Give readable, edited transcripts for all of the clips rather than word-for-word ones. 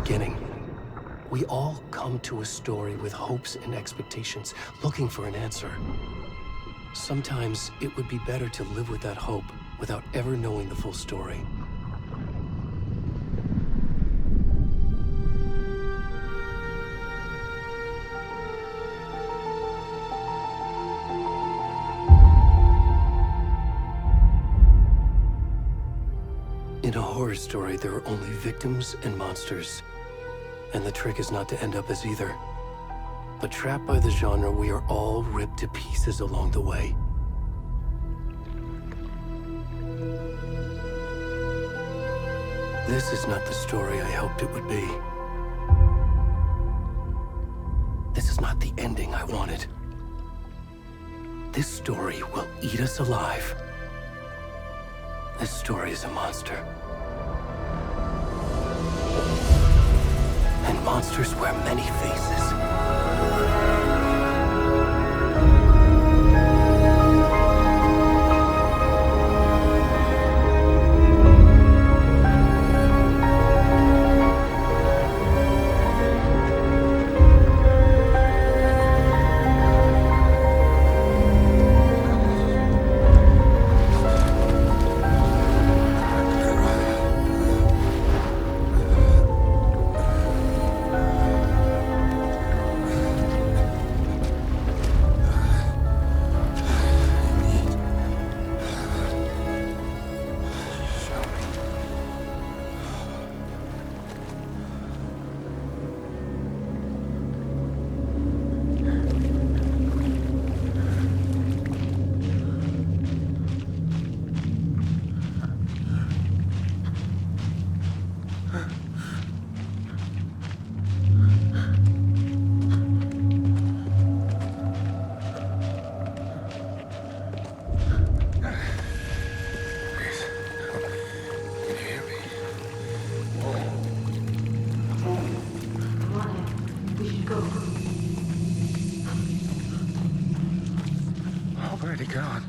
beginning. We all come to a story with hopes and expectations, looking for an answer. Sometimes it would be better to live with that hope without ever knowing the full story. In a horror story, there are only victims and monsters. And the trick is not to end up as either. But trapped by the genre, we are all ripped to pieces along the way. This is not the story I hoped it would be. This is not the ending I wanted. This story will eat us alive. This story is a monster. And monsters wear many faces. Already gone.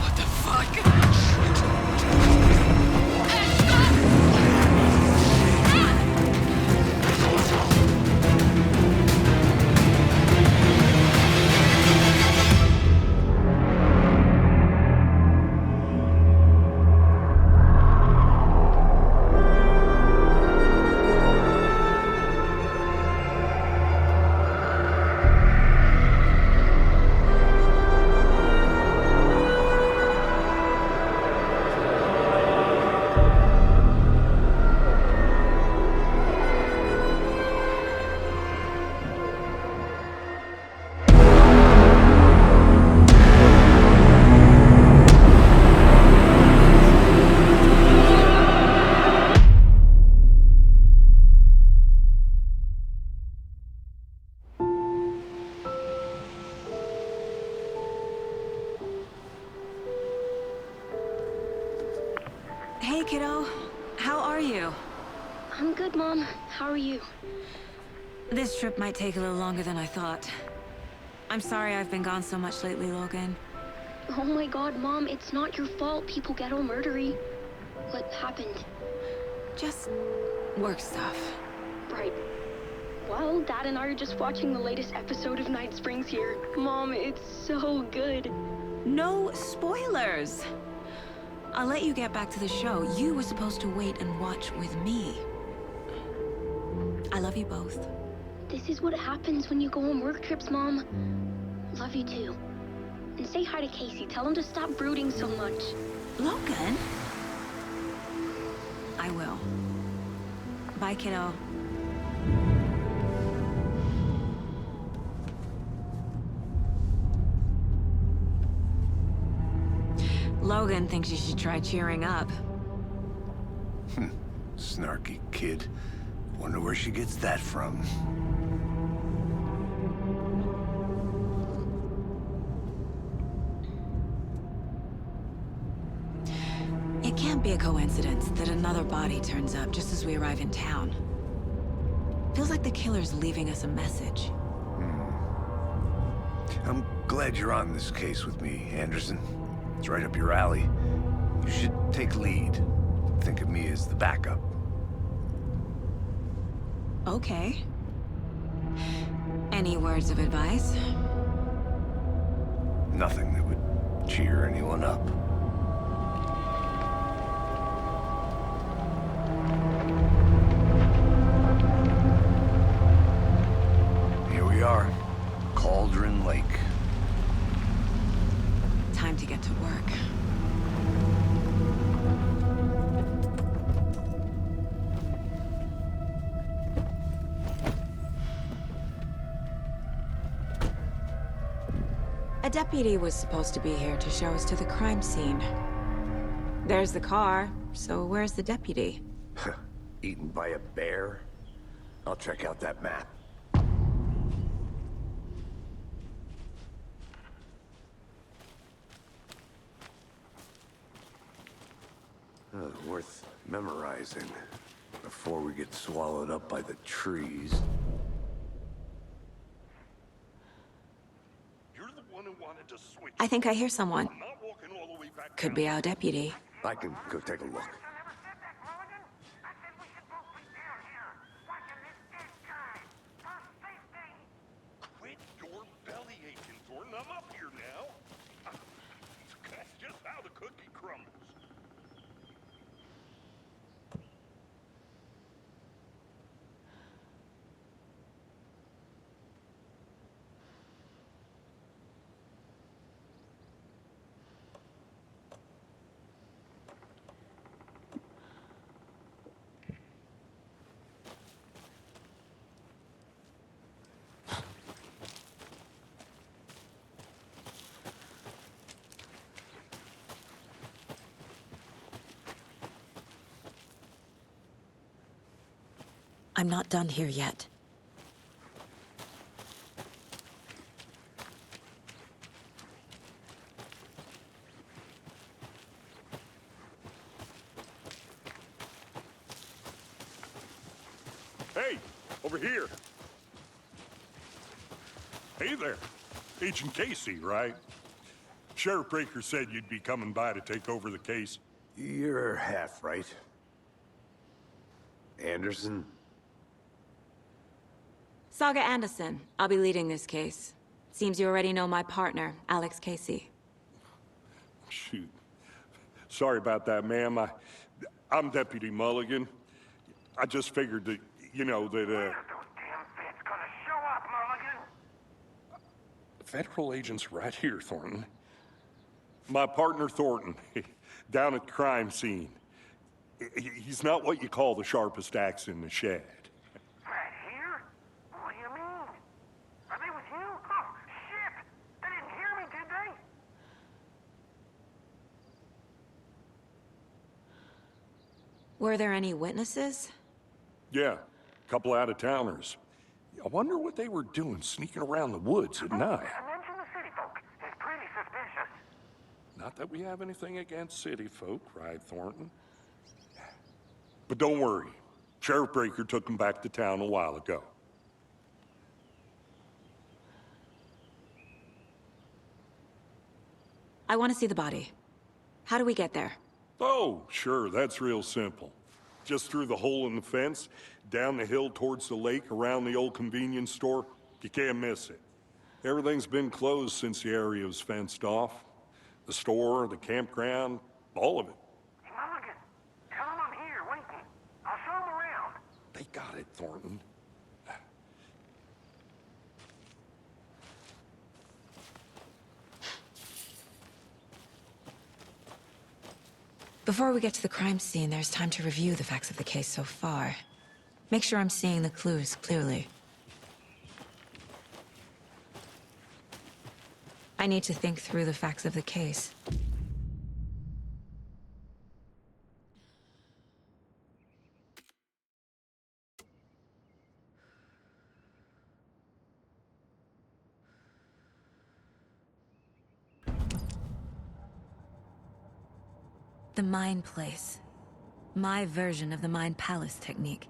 What the fuck? kiddo. How are you? I'm good, Mom. How are you? This trip might take a little longer than I thought. I'm sorry I've been gone so much lately, Logan. Oh my god, Mom, it's not your fault people get all murdery. What happened? Just work stuff. Right. Well, Dad and I are just watching the latest episode of Night Springs here. Mom, it's so good. No spoilers! I'll let you get back to the show. You were supposed to wait and watch with me. I love you both. This is what happens when you go on work trips, Mom. Love you too. And say hi to Casey. Tell him to stop brooding so much. Logan? I will. Bye, kiddo. Logan thinks you should try cheering up. Snarky kid. Wonder where she gets that from. It can't be a coincidence that another body turns up just as we arrive in town. Feels like the killer's leaving us a message. I'm glad you're on this case with me, Anderson. It's right up your alley. You should take lead. Think of me as the backup. Okay. Any words of advice? Nothing that would cheer anyone up. Here we are. Cauldron Lake. Time to get to work. A deputy was supposed to be here to show us to the crime scene. There's the car, so where's the deputy? Eaten by a bear? I'll check out that map. Worth memorizing before we get swallowed up by the trees. You're the one who wanted to switch. I think I hear someone. I'm not walking all the way back Could down. be our deputy. I can go take a look. Quit your belly aching, Thornton. I'm up here now. That's just how the cookie crumbles. I'm not done here yet. Hey, over here. Hey there. Agent Casey, right? Sheriff Breaker said you'd be coming by to take over the case. You're half right. Anderson? Saga Anderson. I'll be leading this case. Seems you already know my partner, Alex Casey. Shoot. Sorry about that, ma'am. I'm Deputy Mulligan. I just figured that, you know, that, Those damn feds gonna show up, Mulligan. federal agent's right here, Thornton. My partner, Thornton, down at the crime scene. He's not what you call the sharpest axe in the shed. Right here? What do you mean? Are they with you? Oh, shit! They didn't hear me, did they? Were there any witnesses? Yeah, a couple out-of-towners. I wonder what they were doing sneaking around the woods at night. Mention the city folk. It's pretty suspicious. Not that we have anything against city folk, right, Thornton? But don't worry. Sheriff Breaker took him back to town a while ago. I want to see the body. How do we get there? Oh, sure, that's real simple. Just through the hole in the fence, down the hill towards the lake, around the old convenience store. You can't miss it. Everything's been closed since the area was fenced off. The store, the campground, all of it. Hey, Mulligan, tell him I'm here, waiting. I'll show him around. They got it, Thornton. Before we get to the crime scene, there's time to review the facts of the case so far. Make sure I'm seeing the clues clearly. I need to think through the facts of the case. The Mind Place. My version of the Mind Palace technique.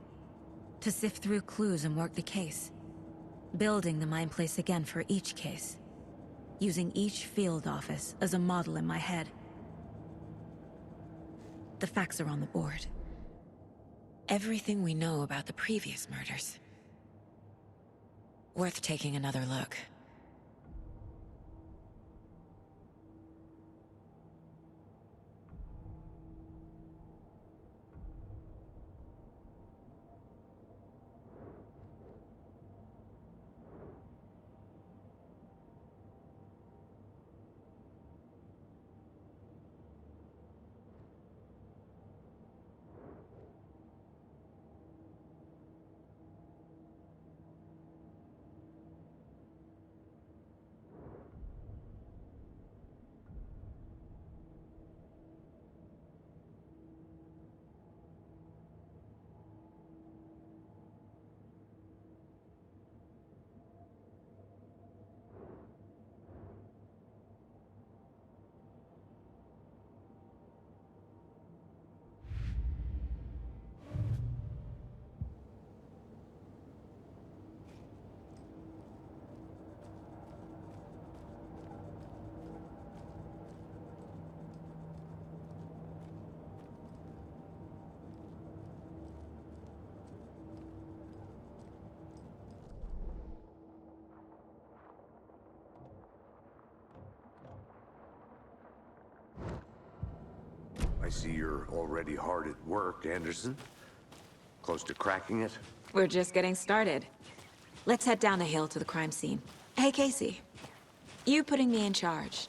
To sift through clues and work the case. Building the Mind Place again for each case. Using each field office as a model in my head. The facts are on the board. Everything we know about the previous murders. Worth taking another look. I see you're already hard at work, Anderson. Close to cracking it? We're just getting started. Let's head down the hill to the crime scene. Hey, Casey. You putting me in charge.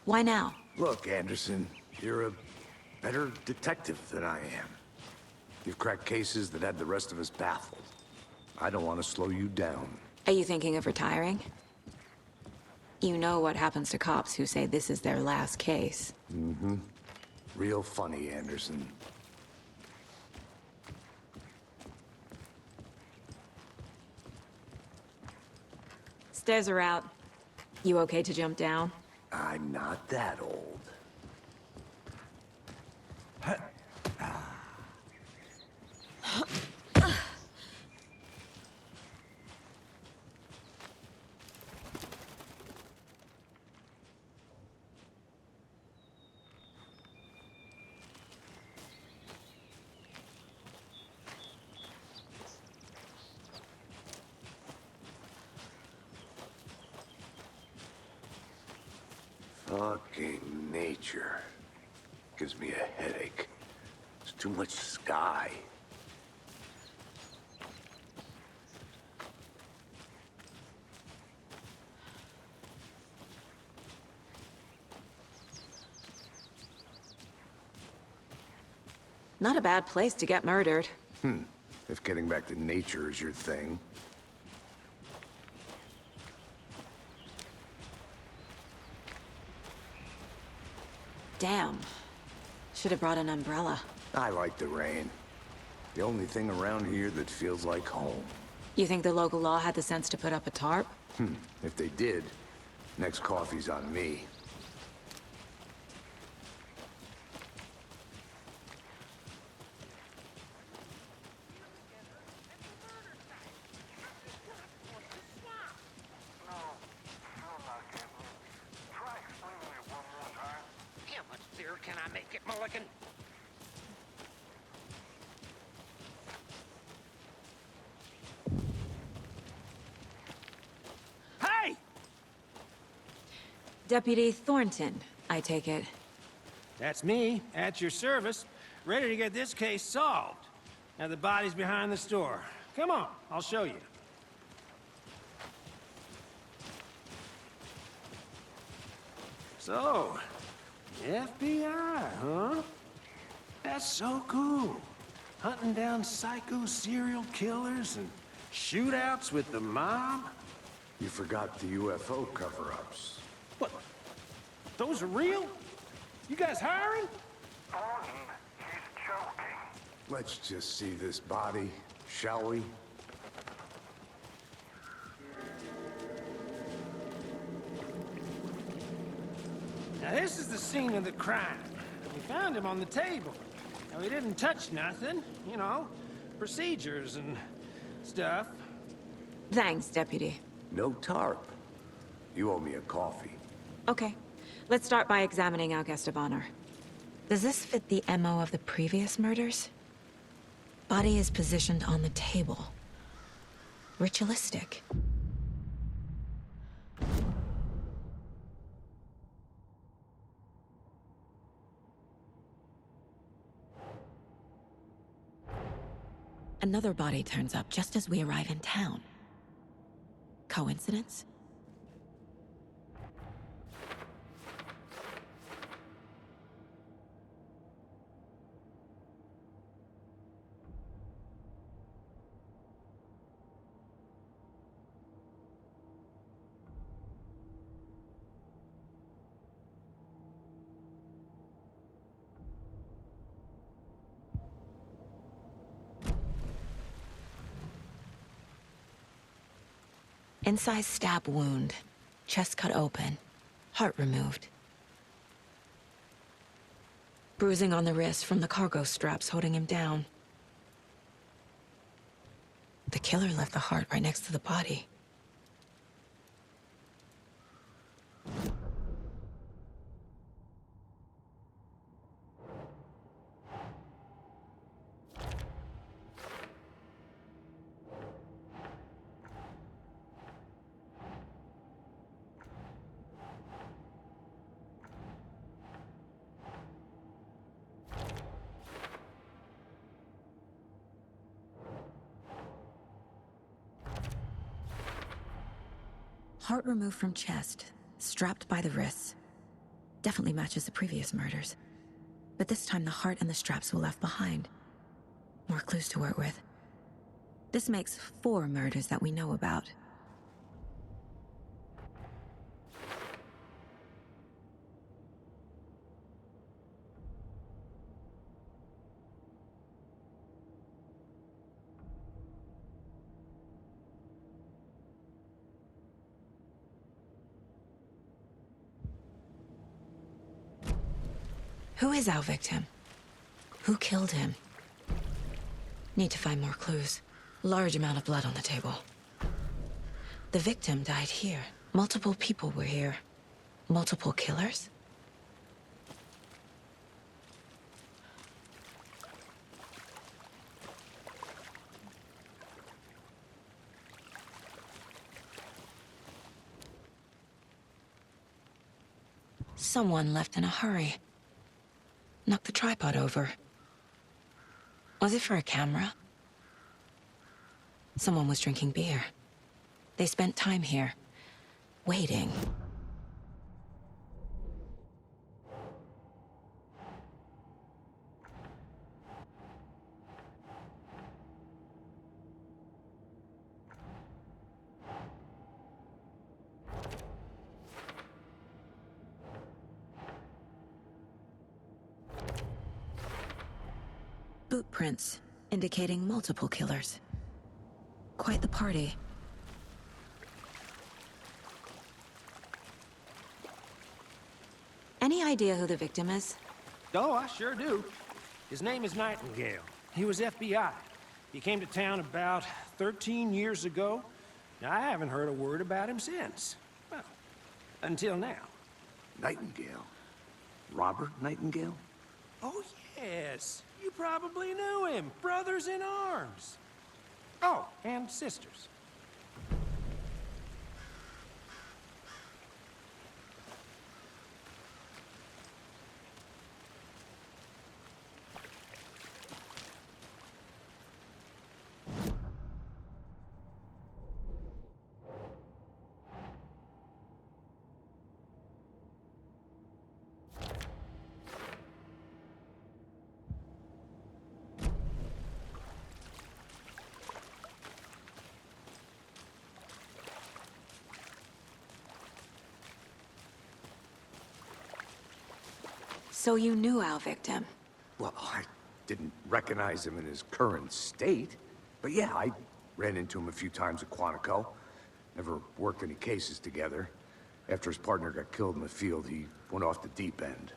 Why now? Look, Anderson, you're a better detective than I am. You've cracked cases that had the rest of us baffled. I don't want to slow you down. Are you thinking of retiring? You know what happens to cops who say this is their last case. Mm-hmm. Real funny, Anderson. Stairs are out. You okay to jump down? I'm not that old. Fucking nature. Gives me a headache. There's too much sky. Not a bad place to get murdered. If getting back to nature is your thing. Damn. Should have brought an umbrella. I like the rain. The only thing around here that feels like home. You think the local law had the sense to put up a tarp? If they did, next coffee's on me. Deputy Thornton, I take it. That's me, at your service, ready to get this case solved. Now the body's behind the store. Come on, I'll show you. So, FBI, huh? That's so cool. Hunting down psycho serial killers and shootouts with the mob? You forgot the UFO cover-ups. What? Those are real? You guys hiring? Thornton, he's joking. Let's just see this body, shall we? Now this is the scene of the crime. We found him on the table. Now he didn't touch nothing, you know, procedures and stuff. Thanks, Deputy. No tarp. You owe me a coffee. Okay, let's start by examining our guest of honor. Does this fit the MO of the previous murders? Body is positioned on the table. Ritualistic. Another body turns up just as we arrive in town. Coincidence? Incised stab wound, chest cut open, heart removed. Bruising on the wrist from the cargo straps holding him down. The killer left the heart right next to the body. Heart removed from chest, strapped by the wrists. Definitely matches the previous murders. But this time the heart and the straps were left behind. More clues to work with. This makes 4 murders that we know about. Who is our victim? Who killed him? Need to find more clues. Large amount of blood on the table. The victim died here. Multiple people were here. Multiple killers? Someone left in a hurry. Knocked the tripod over. Was it for a camera? Someone was drinking beer. They spent time here, waiting. Boot prints, indicating multiple killers. Quite the party. Any idea who the victim is? Oh, I sure do. His name is Nightingale. He was FBI. He came to town about 13 years ago. Now, I haven't heard a word about him since. Well, until now. Nightingale? Robert Nightingale? Oh, yes. You probably knew him. Brothers in arms. Oh, and sisters. So you knew our victim? Well, I didn't recognize him in his current state. But yeah, I ran into him a few times at Quantico. Never worked any cases together. After his partner got killed in the field, he went off the deep end.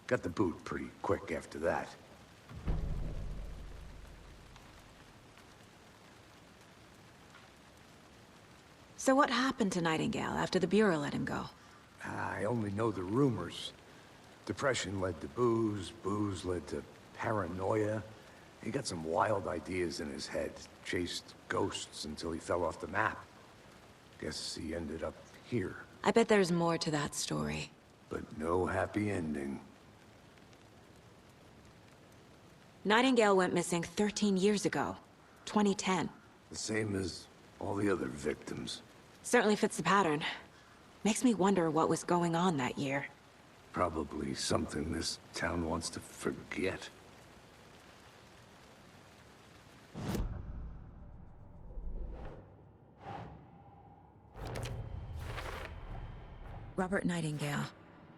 Got the boot pretty quick after that. So what happened to Nightingale after the Bureau let him go? I only know the rumors. Depression led to booze, booze led to paranoia. He got some wild ideas in his head, chased ghosts until he fell off the map. Guess he ended up here. I bet there's more to that story. But no happy ending. Nightingale went missing 13 years ago, 2010. The same as all the other victims. Certainly fits the pattern. Makes me wonder what was going on that year. Probably something this town wants to forget. Robert Nightingale,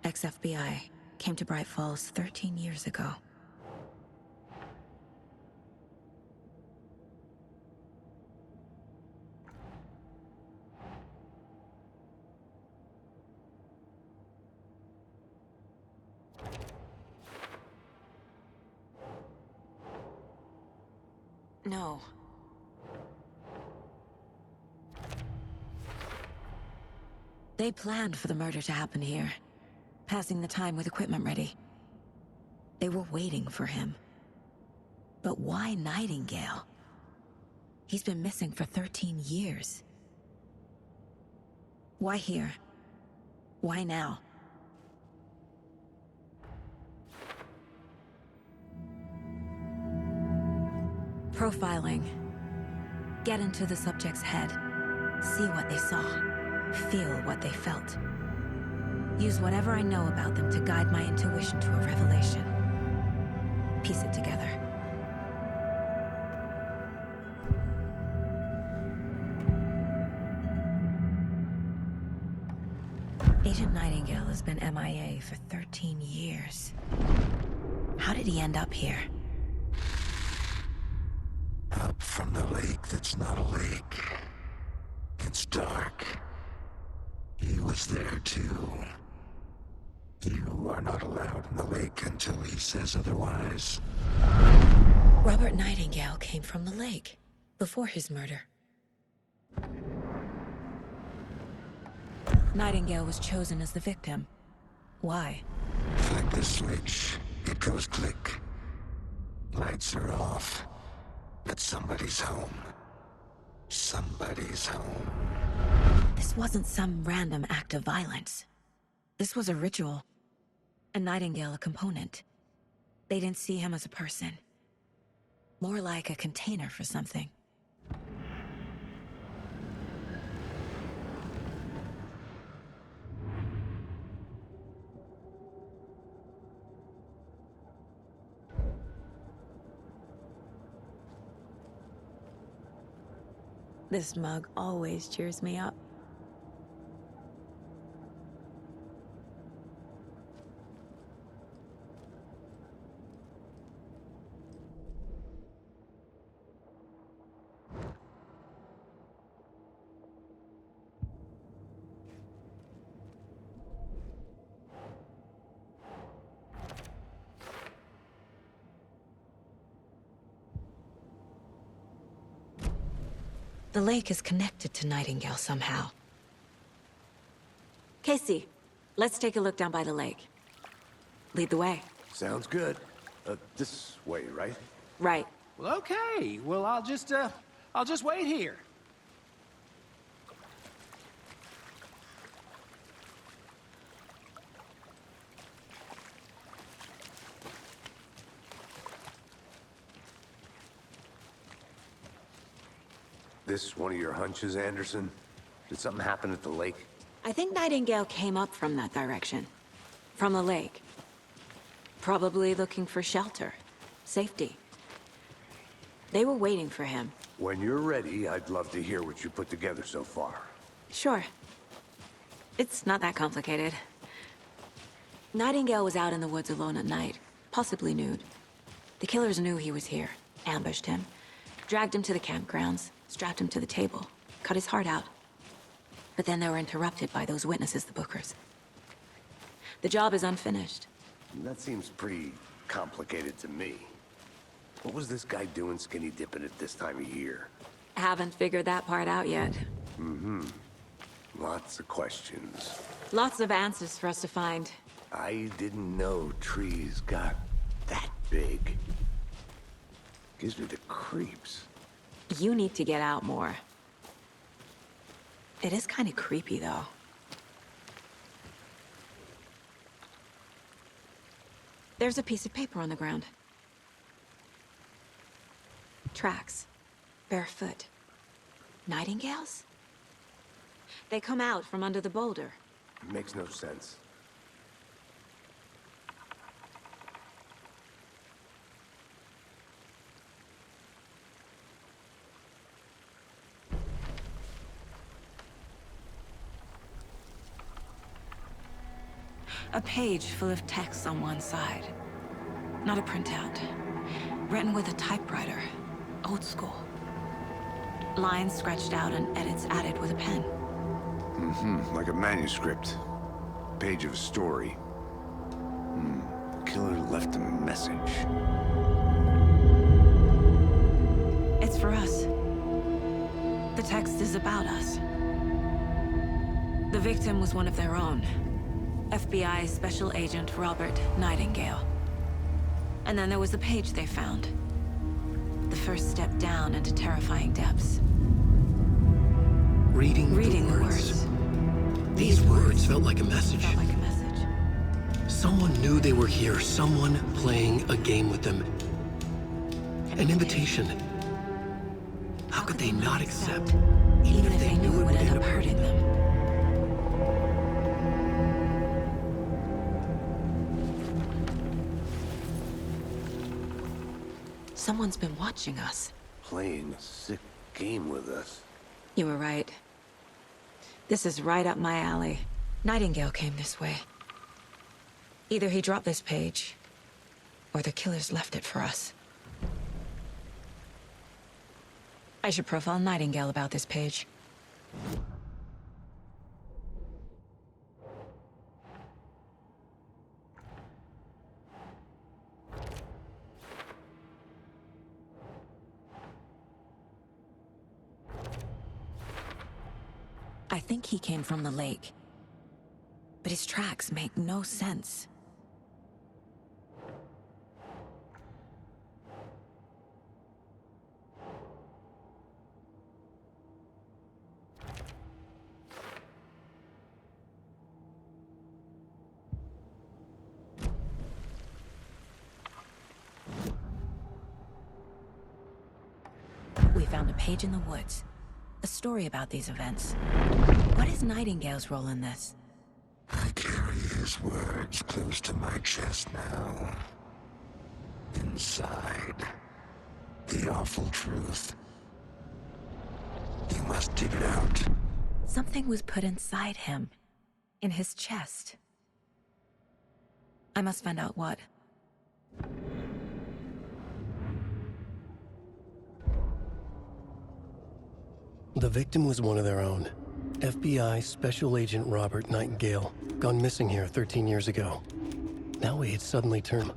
ex-FBI, came to Bright Falls 13 years ago. No. They planned for the murder to happen here, passing the time with equipment ready. They were waiting for him. But why Nightingale? He's been missing for 13 years. Why here? Why now? Profiling. Get into the subject's head. See what they saw. Feel what they felt. Use whatever I know about them to guide my intuition to a revelation. Piece it together. Agent Nightingale has been MIA for 13 years. How did he end up here? Up from the lake that's not a lake. It's dark. He was there too. You are not allowed in the lake until he says otherwise. Robert Nightingale came from the lake, before his murder. Nightingale was chosen as the victim. Why? Flick the switch, it goes click. Lights are off. But somebody's home. Somebody's home. This wasn't some random act of violence. This was a ritual. And Nightingale a component. They didn't see him as a person. More like a container for something. This mug always cheers me up. The lake is connected to Nightingale somehow. Casey, let's take a look down by the lake. Lead the way. Sounds good. This way, right? Right. Well, okay. Well, I'll just wait here. This one of your hunches, Anderson? Did something happen at the lake? I think Nightingale came up from that direction. From the lake. Probably looking for shelter. Safety. They were waiting for him. When you're ready, I'd love to hear what you put together so far. Sure. It's not that complicated. Nightingale was out in the woods alone at night, possibly nude. The killers knew he was here, ambushed him, dragged him to the campgrounds, strapped him to the table, cut his heart out. But then they were interrupted by those witnesses, the Bookers. The job is unfinished. That seems pretty complicated to me. What was this guy doing skinny dipping at this time of year? Haven't figured that part out yet. Lots of questions. Lots of answers for us to find. I didn't know trees got that big. Gives me the creeps. You need to get out more. It is kind of creepy, though. There's a piece of paper on the ground. Tracks. Barefoot. Nightingales? They come out from under the boulder. It makes no sense. A page full of text on one side. Not a printout. Written with a typewriter. Old school. Lines scratched out and edits added with a pen. Like a manuscript. Page of a story. Killer left a message. It's for us. The text is about us. The victim was one of their own. FBI Special Agent Robert Nightingale. And then there was the page they found. The first step down into terrifying depths. Reading the words. These words felt like a message. Felt like a message. Someone knew they were here, someone playing a game with them. An invitation. How could they not accept, even if they knew it would end up hurting them? Someone's been watching us. Playing a sick game with us. You were right. This is right up my alley. Nightingale came this way. Either he dropped this page, or the killers left it for us. I should profile Nightingale about this page. I think he came from the lake. But his tracks make no sense. We found a page in the woods. A story about these events. What is Nightingale's role in this? I carry his words close to my chest now. Inside, the awful truth. You must dig it out. Something was put inside him. In his chest. I must find out what. The victim was one of their own. FBI Special Agent Robert Nightingale, gone missing here 13 years ago. Now he had suddenly turned.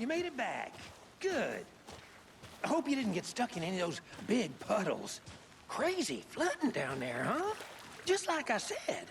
You made it back. Good. I hope you didn't get stuck in any of those big puddles. Crazy flooding down there, huh? Just like I said.